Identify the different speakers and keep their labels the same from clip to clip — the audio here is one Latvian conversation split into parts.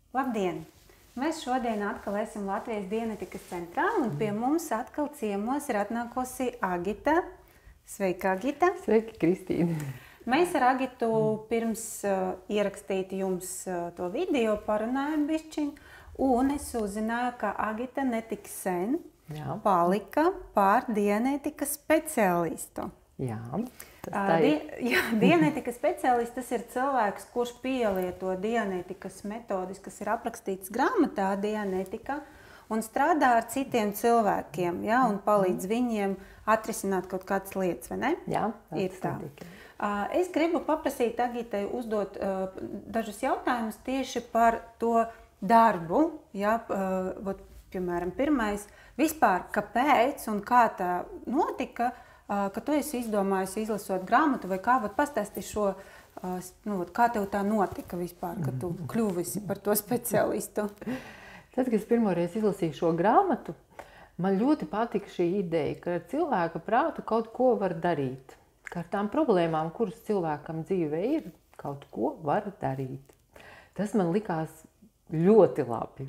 Speaker 1: Labdien! Mēs šodien atkal esam Latvijas Dianētikas centrā, un pie mums atkal ciemos ir atnākusi Agita. Sveika, Agita!
Speaker 2: Sveiki, Kristīne!
Speaker 1: Mēs ar Agitu pirms ierakstīt jums to video parunājam bišķiņ, un es uzzināju, ka Agita netik sen palika par dianētikas speciālistu.
Speaker 2: Jā,
Speaker 1: dianētikas speciālists tas ir cilvēks, kurš pielieto dianētikas metodes, kas ir aprakstītas grāmatā Dianētika, un strādā ar citiem cilvēkiem, ja, un palīdz viņiem atrisināt kaut kādas lietas, vai ne?
Speaker 2: Jā,
Speaker 1: ir tā. Es gribu paprasīt Agitai uzdot dažus jautājumus tieši par to darbu, ja, piemēram, pirmais, vispār kāpēc un kā tā notika, ka tu esi izdomājusi izlasot grāmatu, vai kā pastāsti šo, kā tev tā notika vispār, ka tu kļuvisi par to speciālistu?
Speaker 2: Tad, kad es pirmoreiz izlasīju šo grāmatu, man ļoti patika šī ideja, ka ar cilvēka prātu kaut ko var darīt. Ka ar tām problēmām, kuras cilvēkam dzīvē ir, kaut ko var darīt. Tas man likās ļoti labi,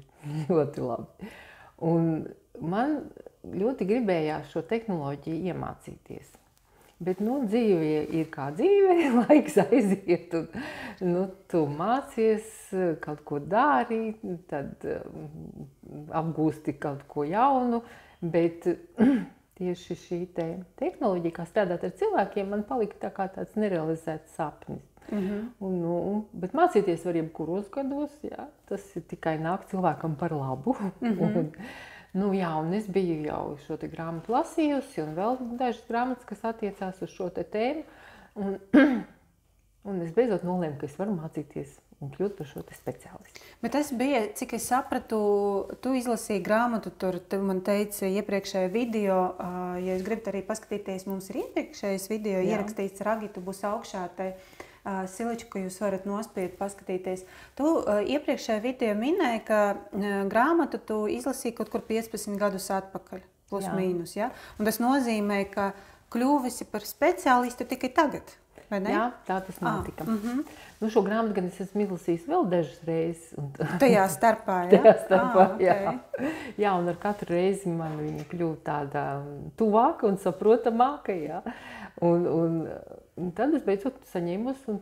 Speaker 2: ļoti labi. Un man ļoti gribējās šo tehnoloģiju iemācīties. Bet, dzīve ir kā dzīve, laiks aiziet, un tu mācies, kaut ko dari, tad apgūsti kaut ko jaunu, bet tieši šī tehnoloģija, kā strādāt ar cilvēkiem, man palika tā kā tāds nerealizēts sapnis. Bet mācīties var jebkuros gados, jā, tas ir tikai nāk cilvēkam par labu. Un es biju jau šo te grāmatu lasījusi, un vēl dažas grāmatas, kas attiecās uz šo te tēmu. Un es beidzot nolēmu, ka es varu mācīties un kļūt par šo te speciālistu.
Speaker 1: Bet tas bija, cik es sapratu, tu izlasīji grāmatu, tu man teici iepriekšējā video, ja jūs gribat arī paskatīties, mums ir iepriekšējais video ierakstīts ar Agitu, būs augšā te siliču, ka jūs varat nospiet, paskatīties. Tu iepriekšējā video minēji, ka grāmatu tu izlasīji kaut kur 15 gadus atpakaļ, plus mīnus, ja? Un tas nozīmē, ka kļuvisi par speciālistu tikai tagad, vai ne?
Speaker 2: Jā, tā tas notika. Šo grāmatu gan es esmu izlasījis vēl dažas reizes.
Speaker 1: Tajā starpā, ja?
Speaker 2: Tajā starpā, jā. Jā, un ar katru reizi man viņa kļūst tāda tuvāka un saprotamāka, jā. Un tad es beidzot saņēmos un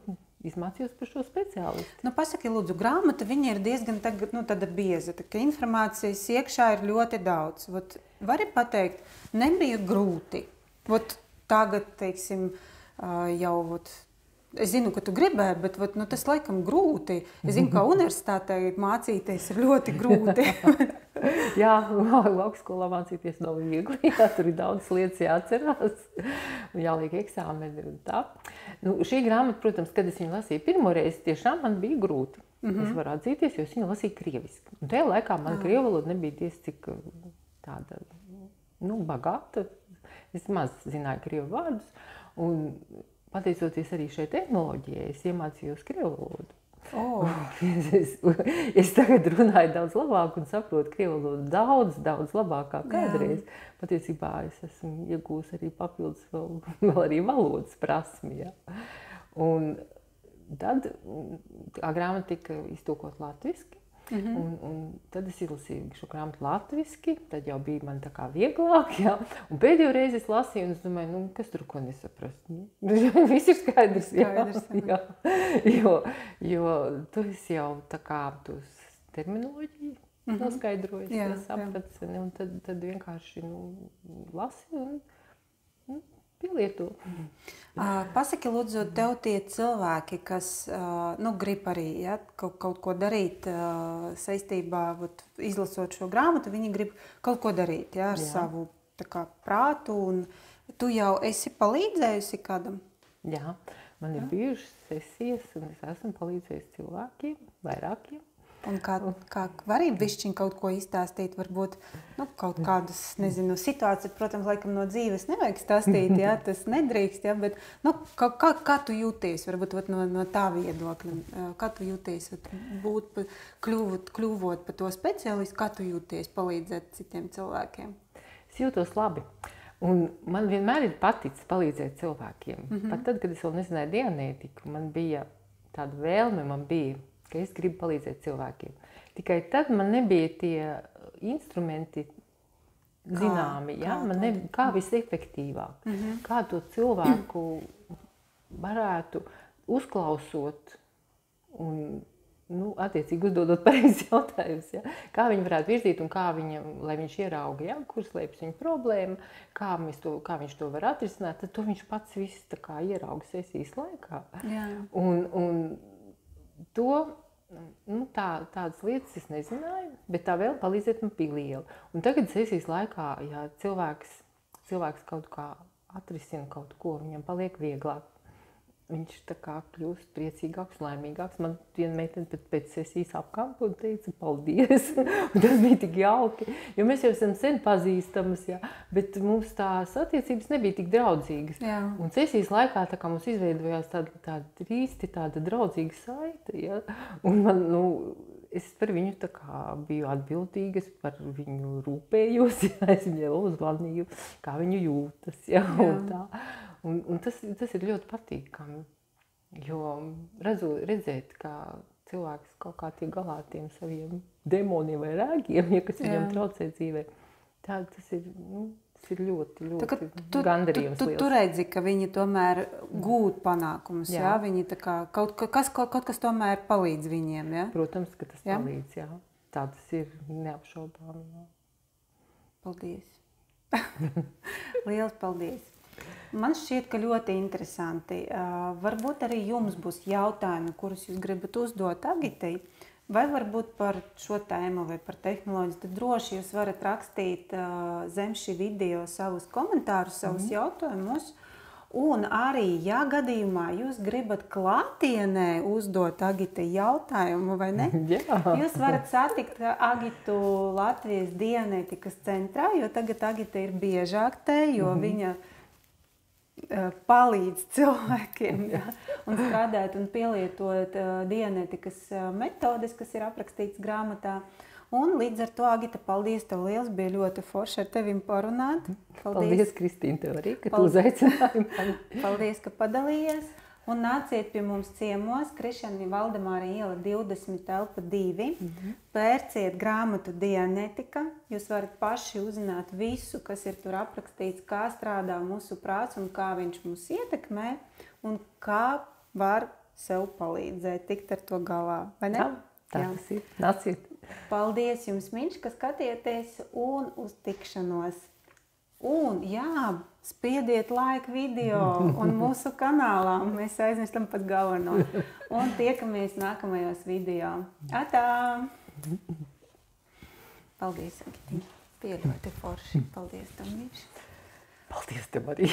Speaker 2: izmācījos par šo speciālistu.
Speaker 1: Pasaki, lūdzu, grāmata, viņa ir diezgan tāda bieza, tā ka informācijas iekšā ir ļoti daudz. Vari pateikt, nebija grūti. Tagad, teiksim, jau, es zinu, ka tu gribēji, bet tas laikam grūti. Es zinu, ka universitātē mācīties ir ļoti grūti.
Speaker 2: Jā, augstskolā mācīties nav viegli. Jā, tur ir daudz lietas jāatcerās. Jāliek eksāmeni un tā. Šī grāmata, protams, kad es viņu lasīju pirmoreiz, tiešām man bija grūti. Es varu atzīties, jo es viņu lasīju krieviski. Un tajā laikā man krievu valoda nebija diez cik tāda, bagāta. Es maz zināju krievu vārdus. Un pateicoties arī šai tehnoloģijai, es iemācījos krievu valodu. Es tagad runāju daudz labāk un saprotu krievu valodu daudz labāk kā kādreiz. Patiesībā es esmu iegūs arī papildus vēl arī valodas prasmi. Ja. Un tad grāmata tika iztulkot latviski. Un tad es izlasīju šo grāmatu latviski, tad jau bija man tā kā vieglāk, jā. Un pēdējo reizi es lasīju un es domāju, kas tur ko nesaprast. Viss ir skaidrs, jā. Jo tu esi jau tā kā tos terminoloģiju noskaidrojis, saprats, un tad vienkārši lasi un pielieto.
Speaker 1: Pasaki, lūdzu, tev tie cilvēki, kas grib arī kaut ko darīt saistībā, izlasot šo grāmatu, viņi grib kaut ko darīt ar savu prātu, un tu jau esi palīdzējusi kādam?
Speaker 2: Jā, man ir bijušas sesijas, un es esmu palīdzējusi cilvēkiem, vairākiem.
Speaker 1: Un kā var arī bišķiņ kaut ko izstāstīt, varbūt kaut kādas, situācijas, protams, laikam no dzīves nevajag stāstīt, jā, tas nedrīkst, jā, bet kā tu jūties, varbūt no tā viedokļa, kā tu jūties kļuvot par to speciālistu, kā tu jūties palīdzēt citiem cilvēkiem?
Speaker 2: Es jūtos labi. Un man vienmēr ir paticis palīdzēt cilvēkiem. Pat tad, kad es vēl nezināju dianētiku, man bija tāda vēlme, man bija ka es gribu palīdzēt cilvēkiem. Tikai tad man nebija tie instrumenti zināmi, ja? Kā visefektīvāk, kā to cilvēku varētu uzklausot un attiecīgi uzdodot pareizes jautājumus, ja? Kā viņi varētu virzīt un kā lai viņš ierauga, ja? Kur slēpjas viņa problēma, kā viņš to var atrisināt, tad to viņš pats viss tā kā ierauga sesijas laikā.
Speaker 1: Jā.
Speaker 2: Un to, tādas lietas es nezināju, bet tā vēl palīdzēt man bija liela. Un tagad sesijas laikā, ja cilvēks kaut kā atrisina kaut ko, viņam paliek vieglāk. Viņš tā kā kļūst priecīgāks, laimīgāks. Man viena meitene pēc sesijas apkampa un teica paldies. Un tas bija tik jauki, jo mēs jau esam sen pazīstamas, ja, bet mums tās attiecības nebija tik draudzīgas.
Speaker 1: Jā.
Speaker 2: Un sesijas laikā tā kā mums izveidojās tāda draudzīga saite, ja, un man, es par viņu tā kā biju atbildīga, es par viņu rūpējos, ja, es viņai uzvanīju, kā viņu jūtas, ja, un tā. Un tas ir ļoti patīkami, jo redzēt, kā cilvēks kaut kā tiek galā ar tiem saviem demoniem vai rēgiem, ja, kas viņam traucē dzīvē. Tas ir ļoti gandarījums liels.
Speaker 1: Tu redzi, ka viņi tomēr gūt panākumus, jā? Viņi tā kā kaut kas tomēr palīdz viņiem, jā?
Speaker 2: Protams, ka tas palīdz, jā. Tā tas ir neapšaubām.
Speaker 1: Paldies. Liels paldies. Man šķiet, ka ļoti interesanti. Varbūt arī jums būs jautājumi, kurus jūs gribat uzdot Agitai, vai varbūt par šo tēmu vai par tehnoloģiju, tad droši jūs varat rakstīt zem šī video savus komentārus, savus jautājumus. Un arī, ja gadījumā jūs gribat klātienē uzdot Agitai jautājumu, vai ne?
Speaker 2: Jā.
Speaker 1: Jūs varat satikt Agitu Latvijas Dianētikas centrā, jo tagad Agita ir biežāk te, jo viņa palīdz cilvēkiem, ja, un strādāt un pielietot dianētikas metodes, kas ir aprakstīts grāmatā. Un līdz ar to, Agita, paldies tev liels, bija ļoti forši ar tevim parunāt.
Speaker 2: Paldies, Kristīne, tev arī, ka tu uzaicināji mani.
Speaker 1: Paldies, ka padalījies. Un nāciet pie mums ciemos, Krišjana Valdemāra iela 20 telpa 2. Pērciet grāmatu Dianētika. Jūs varat paši uzzināt visu, kas ir tur aprakstīts, kā strādā mūsu prāts un kā viņš mūs ietekmē un kā var sev palīdzēt tikt ar to galā. Vai ne?
Speaker 2: Tā tas ir. Nāciet.
Speaker 1: Paldies jums, Miņš, ka skatieties un uz tikšanos. Un jā, spiediet like video un mūsu kanālā. Mēs aizmirstam pat galveno. Un tiekamies nākamajos video. Atā! Paldies, Agitiņ. Bija ļoti forši. Paldies tev, Miņš.
Speaker 2: Paldies tev arī.